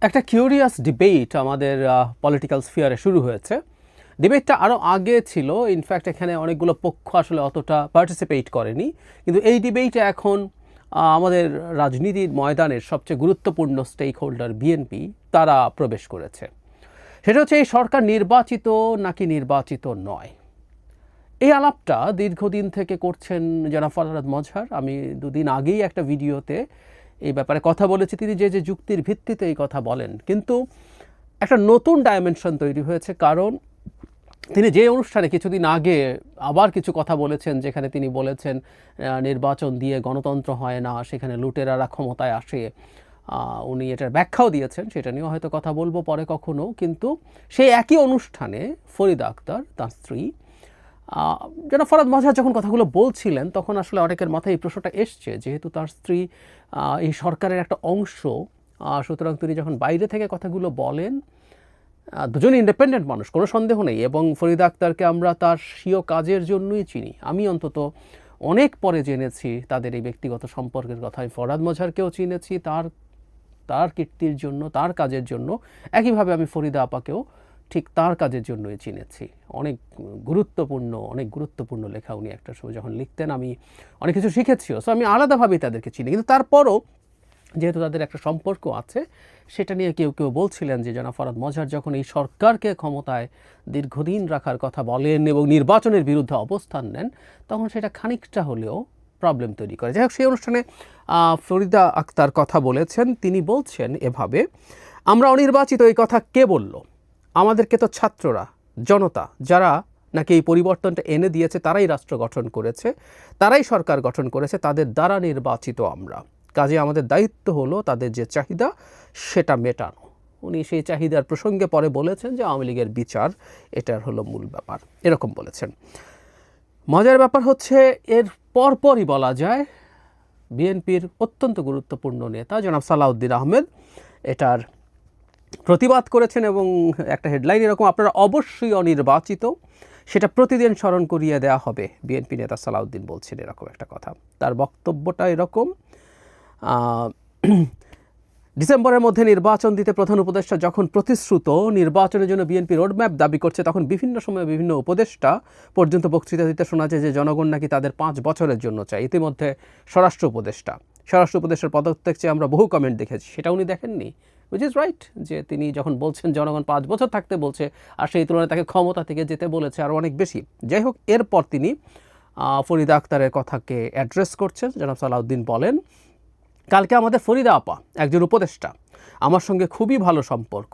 একটা curious debate আমাদের political স্ফিয়ারে শুরু হয়েছে। ডিবেটটা আরও আগে ছিল, ইনফ্যাক্ট এখানে অনেকগুলো পক্ষ আসলে অতটা পার্টিসিপেট করেনি, কিন্তু এই ডিবেটে এখন আমাদের রাজনীতির ময়দানের সবচেয়ে গুরুত্বপূর্ণ স্টেক হোল্ডার বিএনপি তারা প্রবেশ করেছে। সেটা হচ্ছে এই সরকার নির্বাচিত নাকি নির্বাচিত নয়। এই আলাপটা দীর্ঘদিন থেকে করছেন জনাব ফরহাদ মজহার। আমি দুদিন আগেই একটা ভিডিওতে এই ব্যাপারে কথা বলেছি। তিনি যে যুক্তির ভিত্তিতে এই কথা বলেন, কিন্তু একটা নতুন ডাইমেনশন তৈরি হয়েছে, কারণ তিনি যে অনুষ্ঠানে কিছুদিন আগে আবার কিছু কথা বলেছেন, যেখানে তিনি বলেছেন নির্বাচন দিয়ে গণতন্ত্র হয় না, সেখানে লুটেরারা ক্ষমতায় আসে। উনি এটার ব্যাখ্যাও দিয়েছেন, সেটা নিয়েও হয়তো কথা বলবো পরে কখনো। কিন্তু সেই একই অনুষ্ঠানে ফরিদা আক্তার, তার স্ত্রী, জনাব ফরহাদ মজহার যখন কথাগুলো বলছিলেন, তখন আসলে অনেকের মাথায় এই প্রশ্নটা এসছে, যেহেতু তার স্ত্রী এই সরকারের একটা অংশ, সুতরাং তিনি যখন বাইরে থেকে কথাগুলো বলেন, দুজনই ইন্ডিপেন্ডেন্ট মানুষ, কোনো সন্দেহ নেই, এবং ফরিদা আক্তারকে আমরা তার স্বীয় কাজের জন্যই চিনি। আমি অন্তত অনেক পরে জেনেছি তাদের এই ব্যক্তিগত সম্পর্কের কথা। আমি ফরহাদ মজহারকেও চিনেছি তার কীর্তির জন্য, তার কাজের জন্য। একইভাবে আমি ফরিদা আপাকেও ঠিক তার কাজের জন্যই চিনেছি। অনেক গুরুত্বপূর্ণ লেখা উনি একটা সময় যখন লিখতেন, আমি অনেক কিছু শিখেছিও। সো আমি আলাদাভাবেই তাদেরকে চিনি, কিন্তু তারপরও যেহেতু তাদের একটা সম্পর্ক আছে, সেটা নিয়ে কেউ বলছিলেন যে জনাব ফরহাদ মজহার যখন এই সরকারকে ক্ষমতায় দীর্ঘদিন রাখার কথা বলেন এবং নির্বাচনের বিরুদ্ধে অবস্থান নেন, তখন সেটা খানিকটা হলেও প্রবলেম তৈরি করে। যাই হোক, সেই অনুষ্ঠানে ফরিদা আক্তার কথা বলেছেন। তিনি বলছেন এভাবে, আমরা অনির্বাচিত, এই কথা কে বলল? আমাদেরকে তো ছাত্ররা, জনতা, যারা নাকি এই পরিবর্তনটা এনে দিয়েছে, তারাই রাষ্ট্র গঠন করেছে, তারাই সরকার গঠন করেছে, তাদের দ্বারা নির্বাচিত আমরা। কাজে আমাদের দায়িত্ব হলো তাদের যে চাহিদা সেটা মেটানো। উনি সেই চাহিদার প্রসঙ্গে পরে বলেছেন যে আওয়ামী লীগের বিচার এটার হলো মূল ব্যাপার, এরকম বলেছেন। মজার ব্যাপার হচ্ছে, এর পরপরই বলা যায় বিএনপির অত্যন্ত গুরুত্বপূর্ণ নেতা জনাব সালাউদ্দিন আহমেদ এটার প্রতিবাদ করেছেন, এবং একটা হেডলাইন এরকম, আপনারা অবশ্যই অনির্বাচিত, সেটা প্রতিদিন স্মরণ করিয়ে দেওয়া হবে। বিএনপি নেতা সালাউদ্দিন বলছেন এরকম একটা কথা। তার বক্তব্যটা এরকম, ডিসেম্বরের মধ্যে নির্বাচন দিতে প্রধান উপদেষ্টা যখন প্রতিশ্রুত নির্বাচনের জন্য বিএনপি রোডম্যাপ দাবি করছে, তখন বিভিন্ন সময়ে বিভিন্ন উপদেষ্টা পর্যন্ত বক্তৃতা দিতে শোনা যায় যে জনগণ নাকি তাদের 5 বছরের জন্য চায়। ইতিমধ্যে স্বরাষ্ট্র উপদেষ্টার পদত্যাগ চেয়ে আমরা বহু কমেন্ট দেখেছি, সেটা উনি দেখেননি, উইচ ইজ রাইট, যে তিনি যখন বলছেন জনগণ 5 বছর থাকতে বলছে, আর সেই তুলনায় তাকে ক্ষমতা থেকে যেতে বলেছে আরও অনেক বেশি। যাই হোক, এরপর তিনি ফরিদা আক্তারের কথাকে অ্যাড্রেস করছেন। জনাব সালাউদ্দিন বলেন, কালকে আমাদের ফরিদা আপা, একজন উপদেষ্টা, আমার সঙ্গে খুবই ভালো সম্পর্ক,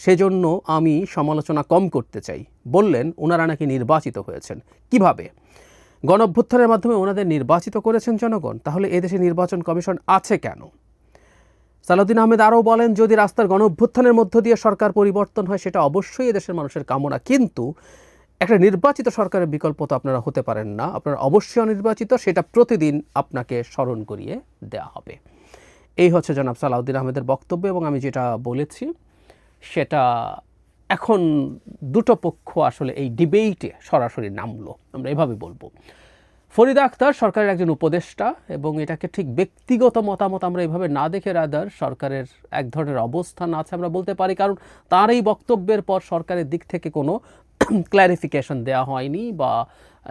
সেজন্য আমি সমালোচনা কম করতে চাই। বললেন ওনারা নাকি নির্বাচিত হয়েছেন। কিভাবে? গণঅভ্যুত্থানের মাধ্যমে ওনাদের নির্বাচিত করেছেন জনগণ, তাহলে এদেশে নির্বাচন কমিশন আছে কেন? সালাউদ্দিন আহমেদ আরও বলেন, যদি রাস্তার গণঅভ্যুত্থানের মধ্য দিয়ে সরকার পরিবর্তন হয়, সেটা অবশ্যই এদেশের মানুষের কামনা, কিন্তু একটা নির্বাচিত সরকারের বিকল্প তো আপনারা হতে পারেন না। আপনারা অবশ্যই অনির্বাচিত, সেটা প্রতিদিন আপনাকে স্মরণ করিয়ে দেওয়া হবে। এই হচ্ছে জনাব সালাউদ্দিন আহমেদের বক্তব্য, এবং আমি যেটা বলেছি সেটা এখন দুটো পক্ষ আসলে এই ডিবেটে সরাসরি নামলো, আমরা এভাবে বলবো। ফরিদা আক্তার সরকারের একজন উপদেষ্টা, এবং এটাকে ঠিক ব্যক্তিগত মতামত আমরা এভাবে না দেখে রাদার সরকারের এক ধরনের অবস্থান আছে আমরা বলতে পারি, কারণ তার এই বক্তব্যের পর সরকারের দিক থেকে কোনো ক্ল্যারিফিকেশন দেওয়া হয়নি, বা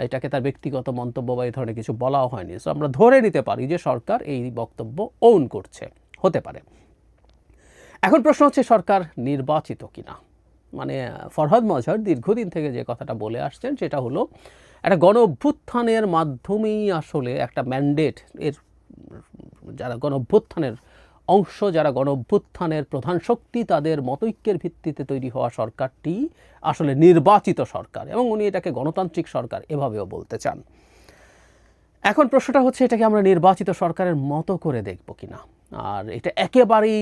এটাকে তার ব্যক্তিগত মন্তব্য বা এই ধরনের কিছু বলাও হয়নি। সো আমরা ধরে নিতে পারি যে সরকার এই বক্তব্য ওন করছে, হতে পারে। এখন প্রশ্ন হচ্ছে সরকার নির্বাচিত কিনা। মানে ফরহাদ মজহার দীর্ঘদিন থেকে যে কথাটা বলে আসছেন, সেটা হলো একটা গণ অভ্যুত্থানের মাধ্যমেই আসলে একটা ম্যান্ডেট, এর যারা গণ অভ্যুত্থানের অংশ, যারা গণ অভ্যুত্থানের প্রধান শক্তি, তাদের মতৈক্যের ভিত্তিতে তৈরি হওয়া সরকারটি আসলে নির্বাচিত সরকার, এবং উনি এটাকে গণতান্ত্রিক সরকার এভাবেও বলতে চান। এখন প্রশ্নটা হচ্ছে, এটাকে আমরা নির্বাচিত সরকারের মতো করে দেখব কিনা, আর এটা একেবারেই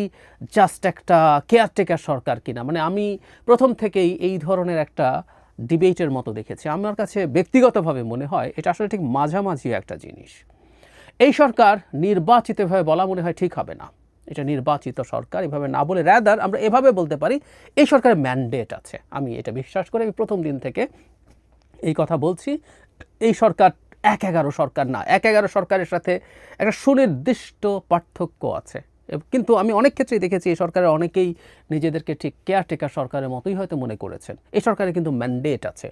জাস্ট একটা কেয়ারটেকার সরকার কিনা। মানে আমি প্রথম থেকেই এই ধরনের একটা ডিবেটের মতো দেখেছি। আমার কাছে ব্যক্তিগতভাবে মনে হয় এটা আসলে ঠিক মাঝামাঝি একটা জিনিস। এই সরকার নির্বাচিতভাবে বলা মনে হয় ঠিক হবে না, এটা নির্বাচিত সরকার এভাবে না বলে রাদার আমরা এভাবে বলতে পারি এই সরকারের ম্যান্ডেট আছে। আমি এটা বিশ্বাস করি, আমি প্রথম দিন থেকে এই কথা বলছি। এই সরকার 1-11 সরকার না, 1-11 সরকারের সাথে একটা সুনির্দিষ্ট পার্থক্য আছে। কিন্তু আমি অনেক ক্ষেত্রেই দেখেছি এই সরকারের অনেকেই নিজেদেরকে ঠিক কেয়ারটেকার সরকারের মতোই হয়তো মনে করেছেন। এই সরকারের কিন্তু ম্যান্ডেট আছে,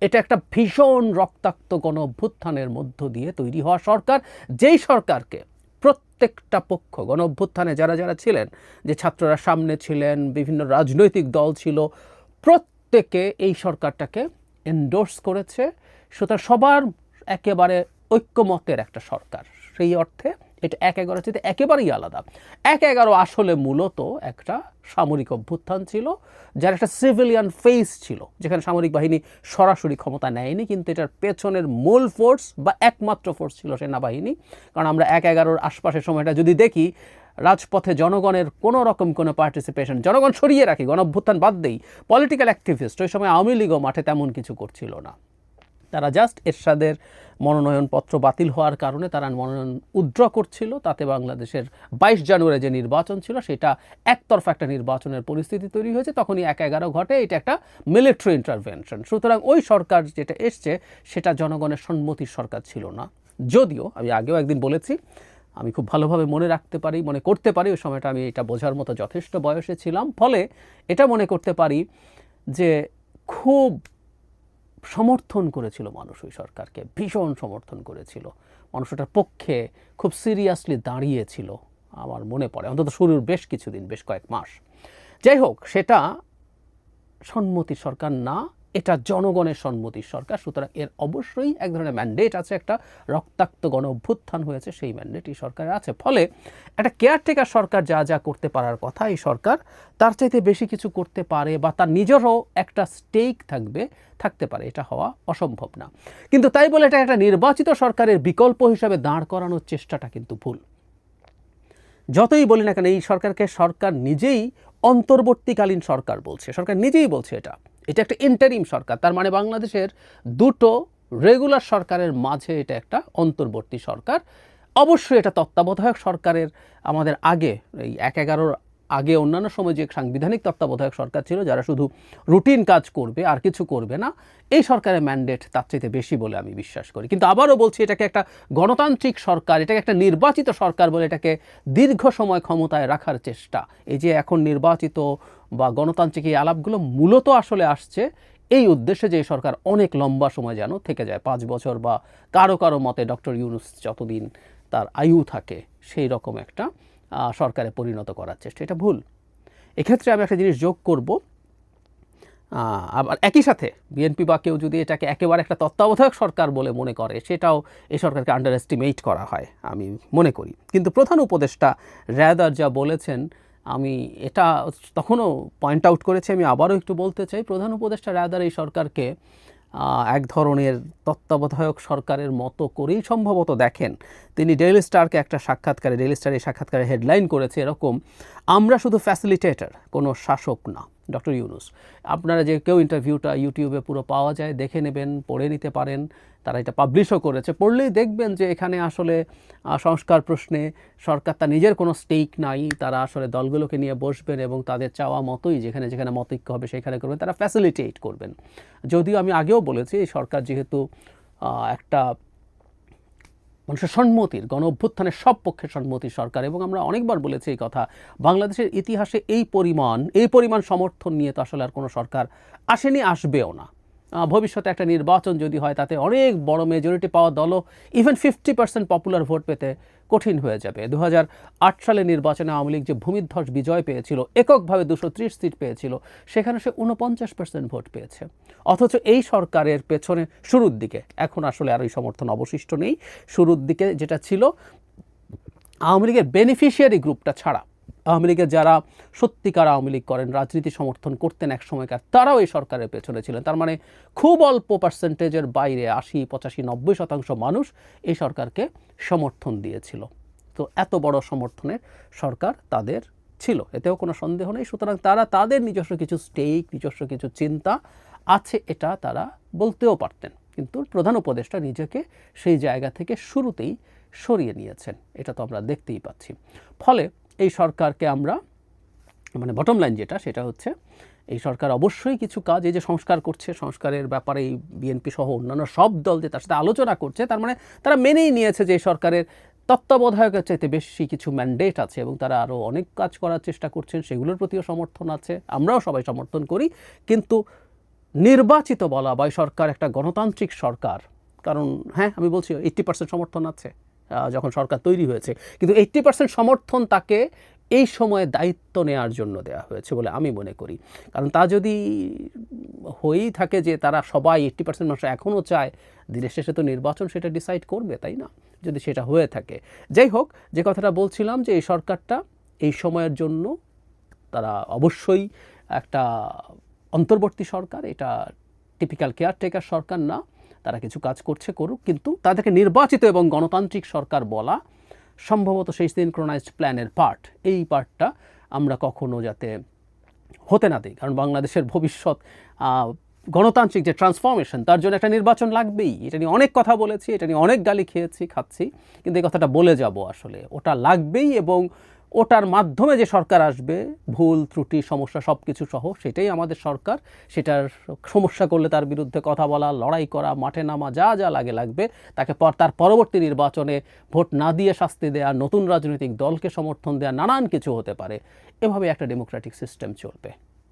এটা একটা ভীষণ রক্তাক্ত গণ অভ্যুত্থানের মধ্য দিয়ে তৈরি হওয়া সরকার, যেই সরকারকে প্রত্যেকটা পক্ষ গণ অভ্যুত্থানে যারা যারা ছিলেন, যে ছাত্ররা সামনে ছিলেন, বিভিন্ন রাজনৈতিক দল ছিল, প্রত্যেকে এই সরকারটাকে এন্ডোর্স করেছে। সুতরাং সবার একেবারে ঐক্যমতের একটা সরকার। সেই অর্থে এটা ১/১১ থেকে একেবারেই আলাদা। ১/১১ আসলে মূলত একটা সামরিক অভ্যুত্থান ছিল, যার একটা সিভিলিয়ান ফেস ছিল, যেখানে সামরিক বাহিনী সরাসরি ক্ষমতা নেয়নি, কিন্তু এটার পেছনের মূল ফোর্স বা একমাত্র ফোর্স ছিল সেনাবাহিনী। কারণ আমরা ১/১১ আশপাশের সময়টা যদি দেখি, রাজপথে জনগণের কোনো রকম কোনো পার্টিসিপেশন, জনগণ সরিয়ে রাখি, গণ অভ্যুত্থান বাদ দেই, পলিটিক্যাল অ্যাক্টিভিস্ট ওই সময় আওয়ামী লীগও মাঠে তেমন কিছু করছিল না। তারা জাস্ট এরশাদের মনোনয়নপত্র বাতিল হওয়ার কারণে তারা মনোনয়ন উইথড্র করছিল। তাতে বাংলাদেশের ২২ জানুয়ারি যে নির্বাচন ছিল সেটা একতরফা একটা নির্বাচনের পরিস্থিতি তৈরি হয়েছে। তখনই ১/১১ ঘটে। এটা একটা মিলিটারি ইন্টারভেনশন। সুতরাং ওই সরকার যেটা এসছে সেটা জনগণের সম্মতির সরকার ছিল না। যদিও আমি আগেও একদিন বলেছি, আমি খুব ভালোভাবে মনে করতে পারি ওই সময়টা আমি এটা বোঝার মতো যথেষ্ট বয়সে ছিলাম, ফলে এটা মনে করতে পারি যে খুব সমর্থন করেছিল মানুষ ওই সরকারকে, ভীষণ সমর্থন করেছিল মানুষ, ওটার পক্ষে খুব সিরিয়াসলি দাঁড়িয়েছিল আমার মনে পড়ে, অন্তত শুরুর বেশ কিছুদিন, বেশ কয়েক মাস। যাই হোক, সেটা সম্মতির সরকার না, এটা জনগণের সম্মতির সরকার। সুতরাং এর অবশ্যই এক ধরনের ম্যান্ডেট আছে, একটা রক্তাক্ত গণ অভ্যুত্থান হয়েছে, সেই ম্যান্ডেট এই সরকারের আছে। ফলে একটা কেয়ারটেকার সরকার যা যা করতে পারার কথা, এই সরকার তার চাইতে বেশি কিছু করতে পারে বা তার নিজেরও একটা স্টেক থাকতে পারে, এটা হওয়া অসম্ভব না। কিন্তু তাই বলে এটা একটা নির্বাচিত সরকারের বিকল্প হিসাবে দাঁড় করানোর চেষ্টাটা কিন্তু ভুল। যতই বলি না কেন, এই সরকারকে সরকার নিজেই অন্তর্বর্তীকালীন সরকার বলছে, সরকার নিজেই বলছে এটা একটা ইন্টারিম সরকার। তার মানে বাংলাদেশের দুটো রেগুলার সরকারের মাঝে এটা একটা অন্তর্বর্তী সরকার। অবশ্যই এটা তত্ত্বাবধায়ক সরকারের, আমাদের আগে এই ১/১১ আগে অন্যান্য সময় যে সাংবিধানিক তত্ত্বাবধায়ক সরকার ছিল, যারা শুধু রুটিন কাজ করবে আর কিছু করবে না, এই সরকারের ম্যান্ডেট তার চাইতে বেশি বলে আমি বিশ্বাস করি। কিন্তু আবারও বলছি, এটাকে একটা গণতান্ত্রিক সরকার, এটাকে একটা নির্বাচিত সরকার বলে এটাকে দীর্ঘ সময় ক্ষমতায় রাখার চেষ্টা, এই যে এখন নির্বাচিত বা গণতান্ত্রিক এই আলাপগুলো মূলত আসলে আসছে এই উদ্দেশ্যে যে সরকার অনেক লম্বা সময় যেন থেকে যায়, ৫ বছর বা কারো কারো মতে ডক্টর ইউনূস যতদিন তার আয়ু থাকে সেই রকম একটা সরকারে পরিণত করার চেষ্টা। এটা ভুল। এক্ষেত্রে আমি একটা জিনিস যোগ করব, আবার একই সাথে বিএনপি বা কেউ যদি এটাকে একেবারে একটা তত্ত্বাবধায়ক সরকার বলে মনে করে, সেটাও এই সরকারকে আন্ডার এস্টিমেট করা হয় আমি মনে করি। কিন্তু প্রধান উপদেষ্টা রাদার যা বলেছেন, আমি এটা তখনও পয়েন্ট আউট করেছি, আমি আবারও একটু বলতে চাই, প্রধান উপদেষ্টা রাদার এই সরকারকে এক ধরনের তত্ত্বাবধায়ক সরকারের মতো করেই সম্ভবত দেখেন। তিনি ডেইলি স্টারকে একটা সাক্ষাৎকারে, ডেইলি স্টার এই সাক্ষাৎকারে হেডলাইন করেছে এরকম, আমরা শুধু ফ্যাসিলিটেটর, কোনো শাসক না ডক্টর ইউনূস। আপনারা যে কেউ ইন্টারভিউটা ইউটিউবে পুরো পাওয়া যায়, দেখে নেবেন, পড়ে নিতে পারেন, তারা এটা পাবলিশও করেছে। পড়লেই দেখবেন যে এখানে আসলে সংস্কার প্রশ্নে সরকার তার নিজের কোনো স্টেক নাই, তারা আসলে দলগুলোকে নিয়ে বসবেন এবং তাদের চাওয়া মতোই যেখানে যেখানে মতৈক্য হবে সেখানে করবেন, তারা ফ্যাসিলিটেট করবেন। যদিও আমি আগেও বলেছি, এই সরকার যেহেতু একটা মানুষের সম্মতির, গণ অভ্যুত্থানের সব পক্ষের সম্মতির সরকার, এবং আমরা অনেকবার বলেছি এই কথা, বাংলাদেশের ইতিহাসে এই পরিমাণ সমর্থন নিয়ে তো আসলে আর কোনো সরকার আসেনি, আসবেও না। ভবিষ্যতে একটা নির্বাচন যদি হয়, তাতে অনেক বড় মেজরিটি পাওয়া দলও ইভেন 50% পপুলার ভোট পেতে কঠিন হয়ে যাবে। 2008 সালের নির্বাচনে আওয়ামী লীগ যে ভূমিধ্বস বিজয় পেয়েছিল, এককভাবে 230 সিট পেয়েছিল, সেখানে সে 49% ভোট পেয়েছে। অথচ এই সরকারের পেছনে শুরুর দিকে, এখন আসলে আর ওই সমর্থন অবশিষ্ট নেই, শুরুর দিকে যেটা ছিল আওয়ামী লীগের বেনিফিশিয়ারি গ্রুপটা ছাড়া, আওয়ামী লীগের যারা সত্যিকার আওয়ামী লীগ করেন, রাজনীতি সমর্থন করতেন এক সময়কার, তারাও এই সরকারের পেছনে ছিলেন। তার মানে খুব অল্প পার্সেন্টেজের বাইরে 80, 85, 90% মানুষ এই সরকারকে সমর্থন দিয়েছিল। তো এত বড় সমর্থনের সরকার তাদের ছিল, এতেও কোনো সন্দেহ নেই। সুতরাং তারা তাদের নিজস্ব কিছু স্টেক, নিজস্ব কিছু চিন্তা আছে, এটা তারা বলতেও পারতেন, কিন্তু প্রধান উপদেষ্টা নিজেকে সেই জায়গা থেকে শুরুতেই সরিয়ে নিয়েছেন, এটা তো আমরা দেখতেই পাচ্ছি। ফলে এই সরকারকে আমরা, মানে বটম লাইন যেটা, সেটা হচ্ছে এই সরকার অবশ্যই কিছু কাজ, এই যে সংস্কার করছে, সংস্কারের ব্যাপারে এই বিএনপি সহ অন্যান্য সব দল যে তার সাথে আলোচনা করছে, তার মানে তারা মেনেই নিয়েছে যে এই সরকারের তত্ত্বাবধায়কের চাইতে বেশি কিছু ম্যান্ডেট আছে এবং তারা আরও অনেক কাজ করার চেষ্টা করছেন, সেগুলোর প্রতিও সমর্থন আছে, আমরাও সবাই সমর্থন করি। কিন্তু নির্বাচিত বলা বা সরকার একটা গণতান্ত্রিক সরকার, কারণ হ্যাঁ আমি বলছি 80% সমর্থন আছে যখন সরকার তৈরি হয়েছে, কিন্তু 80% সমর্থন তাকে এই সময়ে দায়িত্ব নেওয়ার জন্য দেওয়া হয়েছে বলে আমি মনে করি। কারণ তা যদি হয়েই থাকে যে তারা সবাই 80% মানুষ এখনও চায়, দিনের শেষে তো নির্বাচন সেটা ডিসাইড করবে, তাই না? যদি সেটা হয়ে থাকে, যাই হোক, যে কথাটা বলছিলাম যে এই সরকারটা এই সময়ের জন্য তারা অবশ্যই একটা অন্তর্বর্তী সরকার, এটা টিপিক্যাল কেয়ারটেকার সরকার না, তারা কিছু কাজ করছে করুক, কিন্তু তাদেরকে নির্বাচিত এবং গণতান্ত্রিক সরকার বলা সম্ভবত সেই সিনক্রোনাইজড প্ল্যানের পার্ট, এই পার্টটা আমরা কখনো যাতে হতে না দিই। কারণ বাংলাদেশের ভবিষ্যৎ গণতান্ত্রিক যে ট্রান্সফরমেশন, তার জন্য একটা নির্বাচন লাগবেই। এটা নিয়ে অনেক কথা বলেছি, এটা নিয়ে অনেক গালি খাচ্ছি, কিন্তু এই কথাটা বলে যাব, আসলে ওটা লাগবেই এবং ওটার মাধ্যমে যে সরকার আসবে, ভুল ত্রুটি সমস্যা সব কিছু সহ, সেটাই আমাদের সরকার। সেটার সমস্যা করলে তার বিরুদ্ধে কথা বলা, লড়াই করা, মাঠে নামা, যা যা লাগবে, তাকে তার পরবর্তী নির্বাচনে ভোট না দিয়ে শাস্তি দেয়া, নতুন রাজনৈতিক দলকে সমর্থন দেয়া, নানান কিছু হতে পারে। এভাবে একটা ডেমোক্রেটিক সিস্টেম চলবে।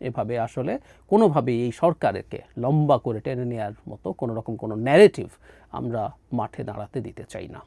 এভাবে আসলে কোনোভাবেই এই সরকারকে লম্বা করে টেনে নেওয়ার মতো কোনো রকম কোনো ন্যারেটিভ আমরা মাঠে দাঁড়াতে দিতে চাই না।